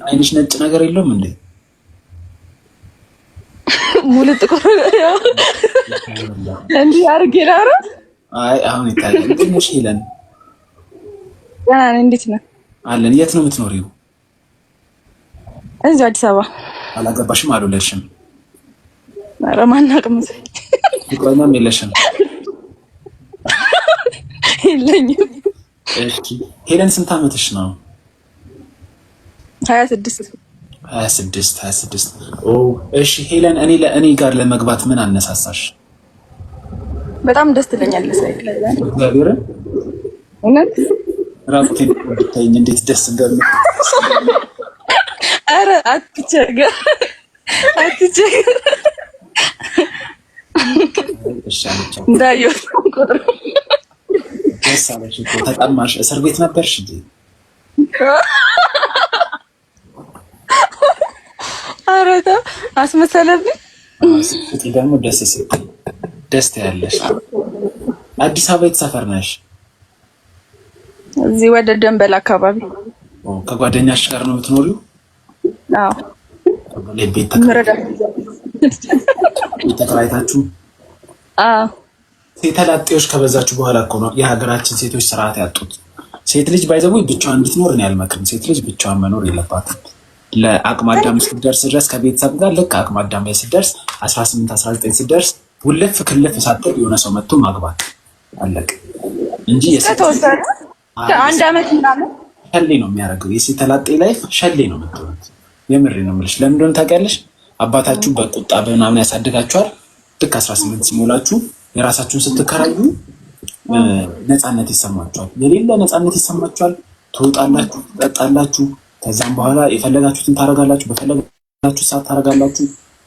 አይንሽ ነጭ ነገር የለውም እንዴ? ሙሉ ጥቁር ያው እንዴ አርጌ ላራ አይ አሁን ይታያል። እንዴት ነሽ ሄለን? እንዴት ነህ? አለን። የት ነው የምትኖሪው? እዚህ አዲስ አበባ። አላገባሽም? አልወለድሽም? ኧረ ማናቅም። ፍቅረኛም የለሽም? የለኝም። እሺ ሄለን ስንት ዓመትሽ ነው? 26 26 ኦ እሺ ሄለን እኔ ጋር ለመግባት ምን አነሳሳሽ? በጣም ደስ ትለኛለህ ሳይክል እግዚአብሔርን እውነት ራቁቴን ብታይኝ እንዴት ደስ እንደሚል። ኧረ አትቸገር። እሺ አለች እንዳየው ቁጥር ደስ አለሽ እኮ ተጠማሽ። እስር ቤት ነበርሽ እንዴ? ኧረ ተው አስመሰለብኝ። ስትይ ደግሞ ደስ ስትይ ደስ ያለሽ። አዲስ አበባ የት ሰፈር ነሽ? እዚህ ወደ ደንበል አካባቢ። ከጓደኛሽ ጋር ነው የምትኖሪው? አዎ። ቤት ተከራይታችሁ? አዎ። ሴተላጤዎች ከበዛችሁ በኋላ እኮ ነው የሀገራችን ሴቶች ስርዓት ያጡት። ሴት ልጅ ባይዘው ብቻዋን እንድትኖር እኔ አልመክርም። ሴት ልጅ ብቻዋን መኖር የለባትም። ለአቅመ አዳም ስትደርስ ድረስ ከቤተሰብ ጋር ልክ አቅመ አዳም ላይ ስትደርስ 18 19 ስትደርስ ውልፍ ክልፍ ሳትል የሆነ ሰው መጥቶ ማግባት አለቅ እንጂ አንድ አመት ምናምን ሸሌ ነው የሚያደርገው። የሴተላጤ ላይፍ ሸሌ ነው የምትሆኑት። የምሬ ነው የምልሽ። ለምን እንደሆነ ታውቂያለሽ? አባታችሁ በቁጣ በምናምን ያሳድጋችኋል። ልክ 18 ሲሞላችሁ የራሳችሁን ስትከራዩ ነፃነት ይሰማችኋል። የሌለ ነፃነት ይሰማችኋል። ትወጣላችሁ፣ ትጠጣላችሁ። ከዛም በኋላ የፈለጋችሁትን ታረጋላችሁ፣ በፈለጋችሁ ሰዓት ታረጋላችሁ።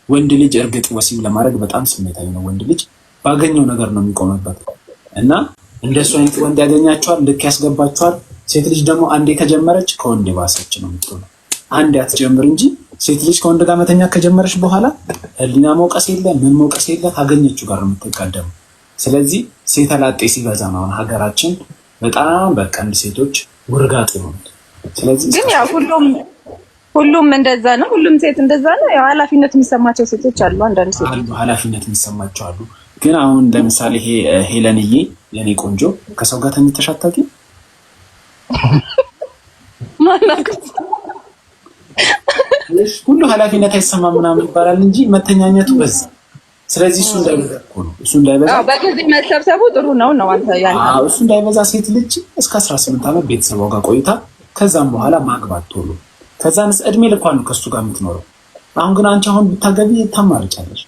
ወንድ ልጅ እርግጥ ወሲብ ለማድረግ በጣም ስሜታዊ ነው። ወንድ ልጅ ባገኘው ነገር ነው የሚቆምበት እና እንደሱ አይነት ወንድ ያገኛችኋል፣ ልክ ያስገባችኋል። ሴት ልጅ ደግሞ አንዴ ከጀመረች ከወንድ የባሰች ነው የምትሆነው። አንዴ አትጀምር እንጂ ሴት ልጅ ከወንድ ጋር መተኛ ከጀመረች በኋላ ህሊና መውቀስ የለ ምን መውቀስ የለ ካገኘችው ጋር ነው የምትቀደመው። ስለዚህ ሴተላጤ ሲበዛ ነው ሀገራችን በጣም በቀንድ ሴቶች ውርጋጥ ይሆናል። ስለዚህ ግን ያው ሁሉም እንደዛ ነው። ሁሉም ሴት እንደዛ ነው። ያው ኃላፊነት የሚሰማቸው ሴቶች አሉ። አንዳንድ ሴቶች አሉ ኃላፊነት የሚሰማቸው አሉ። ግን አሁን ለምሳሌ ይሄ ሄለንዬ የኔ ቆንጆ ከሰው ጋር ተኝተሽ አታውቂም? ማናቀስ ሁሉ ኃላፊነት አይሰማም ምናምን ይባላል እንጂ መተኛኘቱ በዛ። ስለዚህ እሱ እንዳይበዛ እኮ ነው። እሱ እንዳይበዛ በጊዜ መሰብሰቡ ጥሩ ነው አንተ ያን እሱ እንዳይበዛ ሴት ልጅ እስከ 18 ዓመት ቤተሰቧ ጋር ቆይታ ከዛም በኋላ ማግባት ቶሎ ከዛንስ እድሜ ልኳን ነው ከሱ ጋር የምትኖረው። አሁን ግን አንቺ አሁን ብታገቢ ታማርጫለሽ።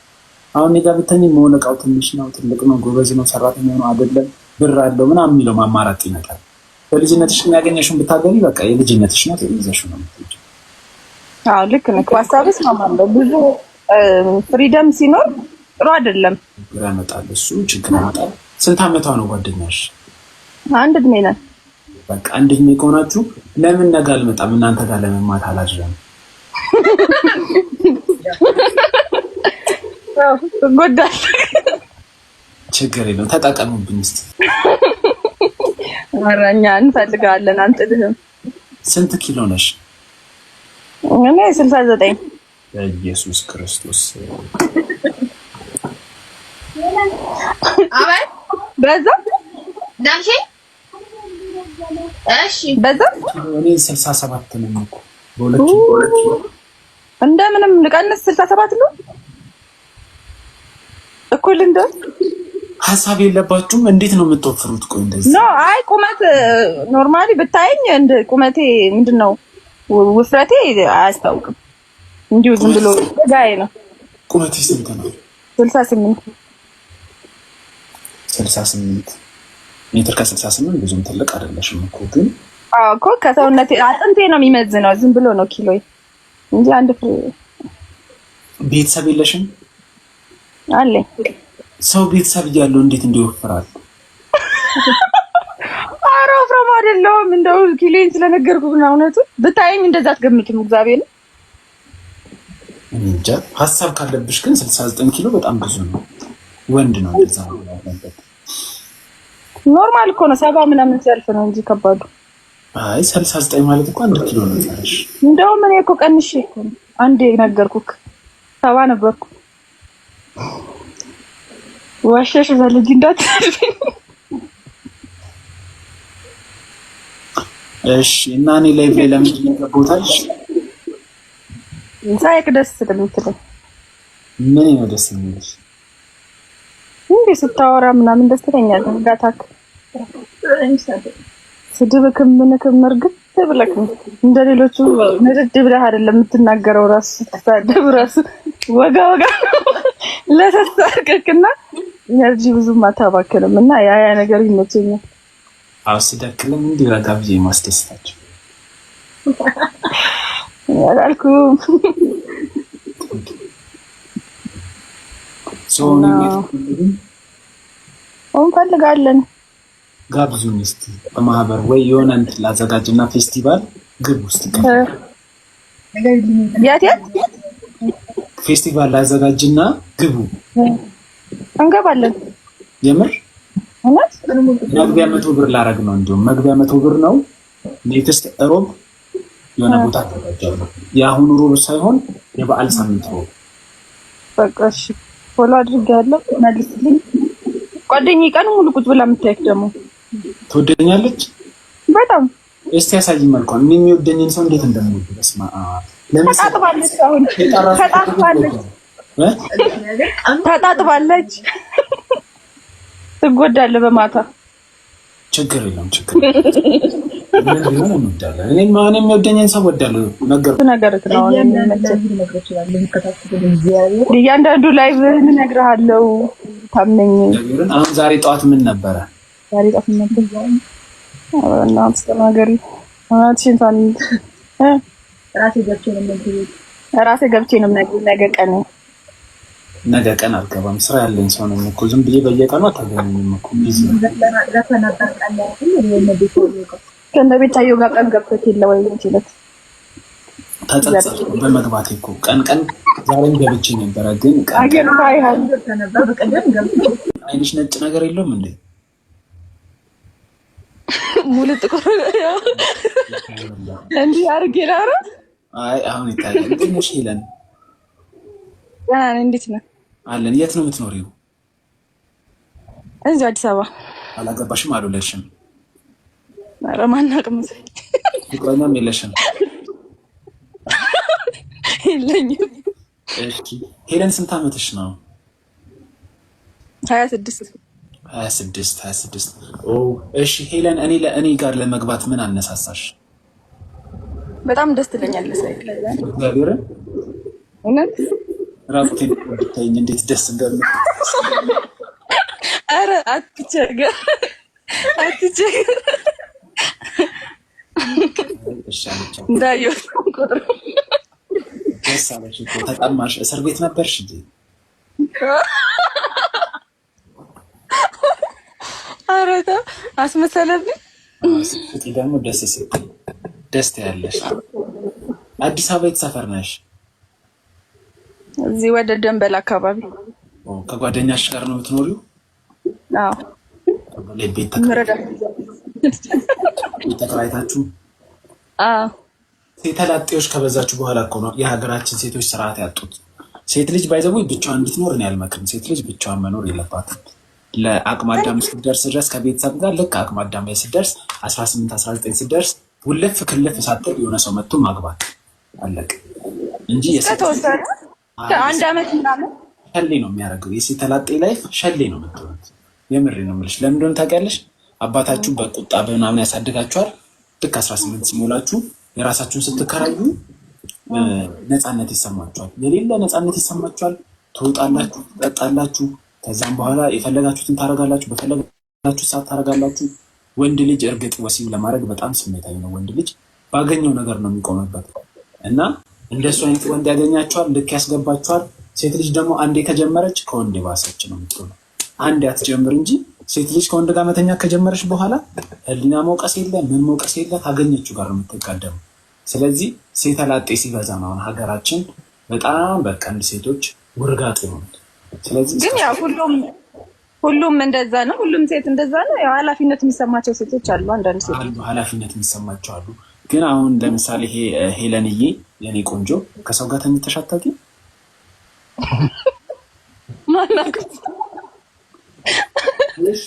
አሁን እኔ ጋር ብትተኝ መሆነቃው ትንሽ ነው ትልቅ ነው ጎበዝ ነው ሰራተኛ ነው አይደለም ብር አለው ምናምን የሚለው ማማራጥ ይመጣል። በልጅነትሽ የሚያገኘሽውን ብታገቢ በቃ የልጅነትሽ ነው ተይዘሽ ነው የምትሄጂው። አዎ ልክ ነህ። ሀሳብስ ማማለው ብዙ ፍሪደም ሲኖር ጥሩ አይደለም። ችግር ያመጣል። እሱ ችግር ያመጣል። ስንት ዓመቷ ነው ጓደኛሽ? አንድ እድሜ ነን። በቃ አንድ እድሜ ከሆናችሁ ለምን ነገ አልመጣም እናንተ ጋር ለመማት አላድረም? ጎዳል። ችግር የለም ተጠቀሙብኝ እስቲ። ኧረ እኛ እንፈልጋለን አንጥልህም። ስንት ኪሎ ነሽ? እኔ 69። ኢየሱስ ክርስቶስ አባይ በዛ ዳንሺ እሺ በዛ እኔ 67 ነኝ እኮ በሁለት እንደምንም ልቀንስ 67 ነው እኩል እንደ ሐሳብ የለባችሁም? እንዴት ነው የምትወፍሩት? ቆይ እንደዚህ ነው። አይ ቁመት ኖርማሊ ብታይኝ እንደ ቁመቴ ምንድነው ውፍረቴ አያስታውቅም። እንዲሁ ዝም ብሎ ጋይ ነው። ቁመቴ ስንት ነው? 68 ሜትር ከ68 ብዙም ትልቅ አይደለሽም እኮ ግን እኮ ከሰውነቴ አጥንቴ ነው የሚመዝነው። ዝም ብሎ ነው ኪሎ እንጂ አንድ ፍሬ። ቤተሰብ የለሽም? አለኝ። ሰው ቤተሰብ እያለው እንዴት እንዲወፍራል? ኧረ ወፍራም አይደለሁም። እንደው ኪሎዬን ስለነገርኩህ ነው። እውነቱን ብታየኝ እንደዛ አትገምትም። እግዚአብሔር እንጃ። ሀሳብ ካለብሽ ግን 69 ኪሎ በጣም ብዙ ነው። ወንድ ነው እንደዛ ነው ያለበት። ኖርማል እኮ ነው። 70 ምናምን ሲያልፍ ነው እንጂ ከባዱ አይ 39 ማለት እኮ 1 ኪሎ ነው ታሽ። እንደውም እኔ እኮ ቀንሼ እኮ ነው አንዴ ነገርኩክ 70 ነበርኩ። ዋሸሽ በልጅ እንዳትልኝ። እሺ እና እኔ ላይቭ ላይ ለምንድን ነው ገባሁታልሽ? ሳይክ ደስ ስለምትለኝ ምን ነው ደስ የሚልሽ? እንዴ ስታወራ ምናምን ደስ ትለኛለህ። ጋታክ ስድብክም ምንክም እርግጥ ብለክ እንደሌሎቹ ንድድ ብለህ አይደለም የምትናገረው። ራሱ ስትሳደብ ራሱ ወጋ ለተሳቀቅና ኢነርጂ ብዙም አታባክልም እና ያ ነገር ይመቸኛል። ስደክልም እንዲህ ረጋ ብዬ ማስደስታቸው ያላልኩም ሶኒ እንፈልጋለን። ጋብዙን እስቲ በማህበር ወይ የሆነ እንትን ላዘጋጅና ፌስቲቫል ግብ ውስጥ ያት ፌስቲቫል ላዘጋጅና ግቡ እንገባለን። የምር መግቢያ 100 ብር ላረግ ነው። እንዲሁም መግቢያ 100 ብር ነው። ኔክስት ሮብ የሆነ ቦታ ተዘጋጃለሁ። የአሁኑ ሮብ ሳይሆን የበዓል ሳምንት ሮብ። በቃ እሺ ፎሎ አድርጌያለሁ። መልስልኝ። ጓደኛዬ ቀን ሙሉ ቁጭ ብላ የምታየት ደግሞ ትወደኛለች በጣም። እስቲ ያሳይ መልኳን። እኔ የሚወደኝን ሰው እንዴት እንደምወድ በስማ ተጣጥባለች። አሁን ተጣጥባለች። ትጎዳለህ በማታ። ችግር የለም ችግር ምን ቢሆን እንወዳለን። እኔ ማን የሚወደኝን ሰው ወዳለሁ ነገር ነው። እያንዳንዱ ላይቭ እነግርሃለሁ። ታመኝ። አሁን ዛሬ ጠዋት ምን ነበረ? ዛሬ ጠዋት ምን ነበር? እና አስተናገሪ አትሽንታን ራሴ ገብቼ ነው ነገ ቀን አልገባም። ስራ ያለኝ ሰው ነኝ እኮ ዝም ብዬ በየቀኑ አታገኙኝም እኮ ቢዚ ከእነ ቤታየው ጋር ቀን ገብተህ የለ ወይ እንችለት ተጸጸትኩ በመግባቴ እኮ ቀን ዛሬም ገብቼ ነበረ ግን አይንሽ ነጭ ነገር የለውም እንዴ? ሙሉ ጥቁር እንዲህ አድርጌ ላውራ። አይ አሁን ይታያል። ትንሽ ሄለን እንዴት ነህ? አለን። የት ነው የምትኖሪው? እዚህ አዲስ አበባ። አላገባሽም? አልወለድሽም? ኧረ ማናውቅም። ፍቅረኛም የለሽም? የለኝም። እሺ ሄለን ስንት ዓመትሽ ነው? 26 ኦ እሺ ሄለን እኔ ጋር ለመግባት ምን አነሳሳሽ? በጣም ደስ ትለኛለህ ሳይክ እግዚአብሔር እውነት ራቁቴን ብታይኝ እንዴት ደስ እንደሚል። ኧረ አትቸገር። እንዳየው ቁጥር ደስ አለሽ እኮ ተጠማሽ። እስር ቤት ነበርሽ እንዴ? ኧረ ተው አስመሰለብኝ። ስትይ ደግሞ ደስ ስትይ ደስ ያለሽ። አዲስ አበባ የት ሰፈር ነሽ? እዚህ ወደ ደንበል አካባቢ። ከጓደኛሽ ጋር ነው የምትኖሪው? አዎ። ቤት ተከራይታችሁ? አዎ። ሴተላጤዎች ከበዛችሁ በኋላ እኮ ነው የሀገራችን ሴቶች ስርዓት ያጡት። ሴት ልጅ ባይዘው ብቻዋን እንድትኖር እኔ አልመክርም። ሴት ልጅ ብቻዋን መኖር የለባትም። ለአቅመ አዳም ስትደርስ ድረስ ከቤተሰብ ጋር ልክ አቅመ አዳም ላይ ስትደርስ 18 19 ስትደርስ ውልፍ ክልፍ ሳትል የሆነ ሰው መጥቶ ማግባት አለቅ እንጂ ከአንድ ዓመት ምናምን ሸሌ ነው የሚያደርገው። የሴተላጤ ላይፍ ሸሌ ነው የምትሆኑት። የምሬ ነው የምልሽ። ለምን እንደሆነ ታውቂያለሽ? አባታችሁ በቁጣ በምናምን ያሳድጋችኋል። ልክ 18 ሲሞላችሁ የራሳችሁን ስትከራዩ ነፃነት ይሰማችኋል። የሌለ ነፃነት ይሰማችኋል። ትወጣላችሁ፣ ትጠጣላችሁ። ከዛም በኋላ የፈለጋችሁትን ታረጋላችሁ፣ በፈለጋችሁ ሰዓት ታረጋላችሁ። ወንድ ልጅ እርግጥ ወሲብ ለማድረግ በጣም ስሜታዊ ነው። ወንድ ልጅ ባገኘው ነገር ነው የሚቆምበት እና እንደሱ አይነት ወንድ ያገኛችኋል፣ ልክ ያስገባችኋል። ሴት ልጅ ደግሞ አንዴ ከጀመረች ከወንድ የባሰች ነው የምትሆነው። አንዴ አትጀምር እንጂ ሴት ልጅ ከወንድ ጋር መተኛ ከጀመረች በኋላ ህሊና መውቀስ የለ ምን መውቀስ የለ ካገኘችው ጋር ነው የምትቀደመው። ስለዚህ ሴተላጤ ሲበዛ ነው ሀገራችን በጣም በቀንድ ሴቶች ውርጋጥ ይሆኑት። ስለዚህ ግን ያው ሁሉም እንደዛ ነው። ሁሉም ሴት እንደዛ ነው። ያው ኃላፊነት የሚሰማቸው ሴቶች አሉ። አንዳንድ ሴቶች አሉ ኃላፊነት የሚሰማቸው አሉ። ግን አሁን ለምሳሌ ይሄ ሄለንዬ የኔ ቆንጆ ከሰው ጋር ተኝተሽ አታውቂም? ማናቁት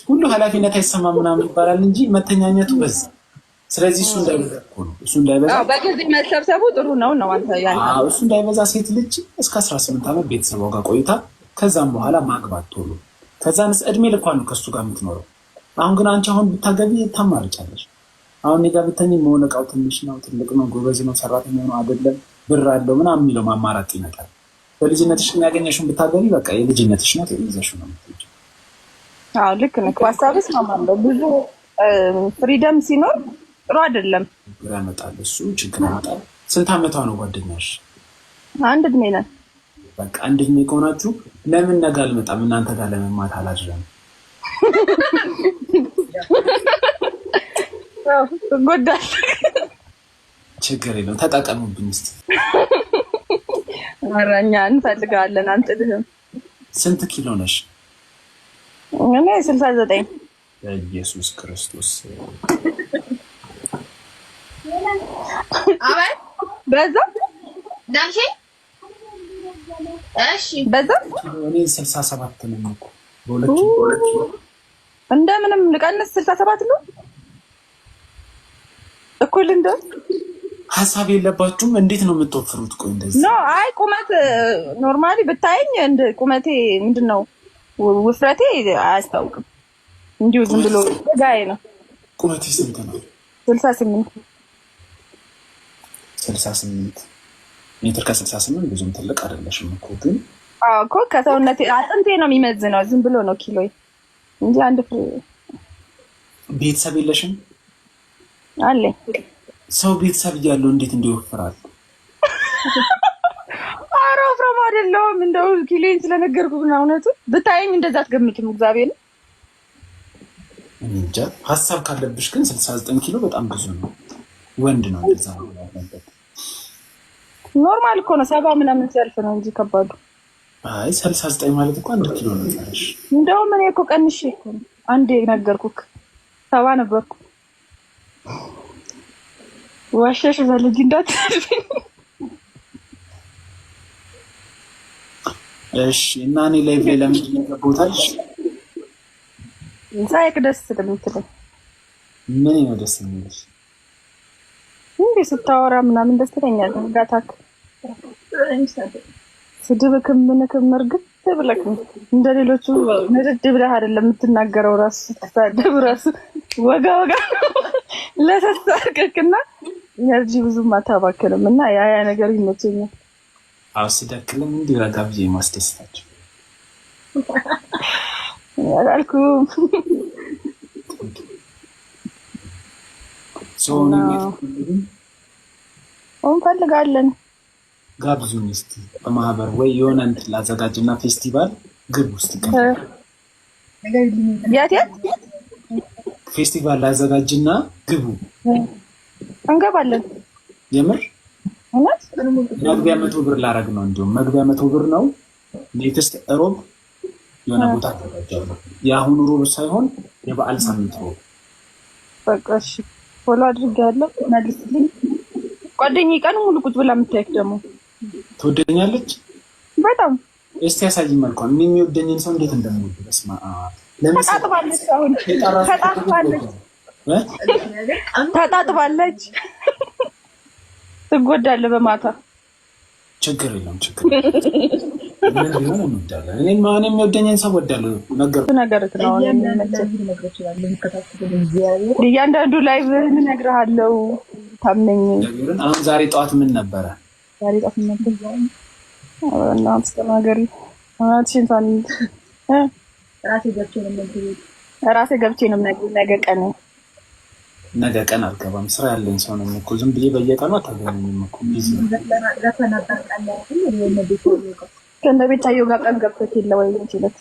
ሁሉ ኃላፊነት አይሰማም ምናምን ይባላል እንጂ መተኛኘቱ በዛ። ስለዚህ እሱ እንዳይበዛ እኮ ነው። እሱ እንዳይበዛ በጊዜ መሰብሰቡ ጥሩ ነው ነው አንተ ያንተ እሱ እንዳይበዛ ሴት ልጅ እስከ 18 ዓመት ቤተሰቧ ጋር ቆይታ ከዛም በኋላ ማግባት ቶሎ ከዛንስ እድሜ ልኳን ነው ከሱ ጋር የምትኖረው። አሁን ግን አንቺ አሁን ብታገቢ ታማርጫለሽ። አሁን እኔ ጋር ብተኝ መሆነቃው ትንሽ ነው ትልቅ ነው ጎበዝ ነው ሰራተኛ ነው አይደለም ብር አለው ምናምን የሚለው ማማራጥ ይመጣል። በልጅነትሽ ያገኘሽውን ብታገቢ በቃ የልጅነትሽ ነው ተይዘሽው ነው የምትሄጂው። አዎ ልክ ነህ። ሀሳብስ ማማለው ብዙ ፍሪደም ሲኖር ጥሩ አይደለም። ችግር ያመጣል። እሱ ችግር ያመጣል። ስንት ዓመቷ ነው ጓደኛሽ? አንድ እድሜ ነን። በቃ አንድ እድሜ ከሆናችሁ ለምን ነገ አልመጣም እናንተ ጋር ለመማት አላድረም? ጎዳል። ችግር የለውም ተጠቀሙብኝ እስኪ። ኧረ እኛ እንፈልጋለን አንጥልህም። ስንት ኪሎ ነሽ? እኔ 69። ኢየሱስ ክርስቶስ አባይ በዛ ዳንሺ እሺ በዛ እኔ 67 ነኝ እኮ በሁለት እንደምንም ልቀንስ 67 ነው እኩል እንደ ሀሳብ የለባችሁም። እንዴት ነው የምትወፍሩት? ቆይ እንደዚህ ኖ አይ ቁመት ኖርማሊ ብታይኝ እንደ ቁመቴ ምንድነው ውፍረቴ አያስታውቅም። እንዲሁ ዝም ብሎ ጋይ ነው። ቁመቴ ስንት ነው? 68 ሜትር ከ68 ብዙም ትልቅ አይደለሽም እኮ ግን እኮ ከሰውነቴ አጥንቴ ነው የሚመዝነው። ዝም ብሎ ነው ኪሎ እንጂ አንድ ቤተሰብ የለሽም? አለኝ። ሰው ቤተሰብ እያለው እንዴት እንዲወፍራል? ኧረ ወፍራም አይደለሁም። እንደው ኪሎኝ ስለነገርኩህ ነው። እውነቱ ብታይኝ እንደዛ አትገምትም። እግዚአብሔር እንጃ። ሀሳብ ካለብሽ ግን 69 ኪሎ በጣም ብዙ ነው። ወንድ ነው እንደዛ ነው ያለበት። ኖርማል እኮ ነው 70 ምናምን ሲያልፍ ነው እንጂ ከባዱ። አይ 69 ማለት እኮ 1 ኪሎ ነው ታሽ። እንደውም እኔ እኮ ቀንሼ እኮ ነው አንዴ ነገርኩህ 70 ነበርኩ። ዋሸሽ በልጅ እንዳትልኝ። እሺ እና እኔ ላይቭ ላይ ለምንድን ነው ገባሁታልሽ? ሳይክ ደስ ስለምትለኝ ምን ነው ደስ የሚልሽ? እንዴ ስታወራ ምናምን ደስ ትለኛለህ። ጋታክ ስድብክም ምንክም እርግጥ ብለክ እንደሌሎቹ ንድድ ብለህ አይደለም የምትናገረው። ራሱ ስትሳደብ ራሱ ወጋ ወጋ ለተሳቀቅና ኢነርጂ ብዙም አታባክልም እና ያ ነገር ይመቸኛል። አዎ ስደክልም እንዲህ ረጋ ብዬ ማስደስታቸው አላልኩም። ሶኒ እንፈልጋለን። ጋብዙኝ እስኪ በማህበር ወይ የሆነ እንትን ላዘጋጅና ፌስቲቫል ግብ ውስጥ ይቀር የት ፌስቲቫል ላዘጋጅና ግቡ እንገባለን። የምር እውነት መግቢያ 100 ብር ላረግ ነው። እንዲሁም መግቢያ 100 ብር ነው። ኔክስት ሮብ የሆነ ቦታ አዘጋጃለሁ። የአሁኑ ሮብ ሳይሆን የበዓል ሳምንት ሮብ። በቃ እሺ ፎሎ አድርጌያለሁ። መልስልኝ። ጓደኛዬ ቀን ሙሉ ቁጭ ብላ የምታይክ ደግሞ ትወደኛለች በጣም። እስቲ ያሳይኝ መልኳን። እኔ የሚወደኝን ሰው እንዴት እንደምወድ በስማ ተጣጥባለች። አሁን ተጣጥባለች። ትጎዳለህ በማታ። ችግር የለም ችግር ምን ቢሆን እንወዳለን። እኔ ማን የሚወደኝን ሰው ወዳለሁ ነገር ነው። እያንዳንዱ ላይቭ እነግርሃለሁ። ታምነኝ። አሁን ዛሬ ጠዋት ምን ነበረ? ዛሬ ጠዋት ምን ነበር? እና አስተናገሪ ሽንታን ራሴ ገብቼ ነው ነገ ቀን አልገባም። ስራ ያለኝ ሰው ነው እኮ ዝም ብዬ በየቀኑ አታገኙኝም እኮ ቢዚ ከእንደ ቤታየው ጋር ቀን ገብተህ የለ ወይ እንችለት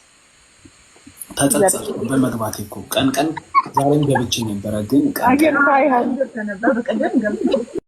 ተጸጸትኩ በመግባቴ እኮ ቀን ዛሬም ገብቼ ነበረ ግን ቀን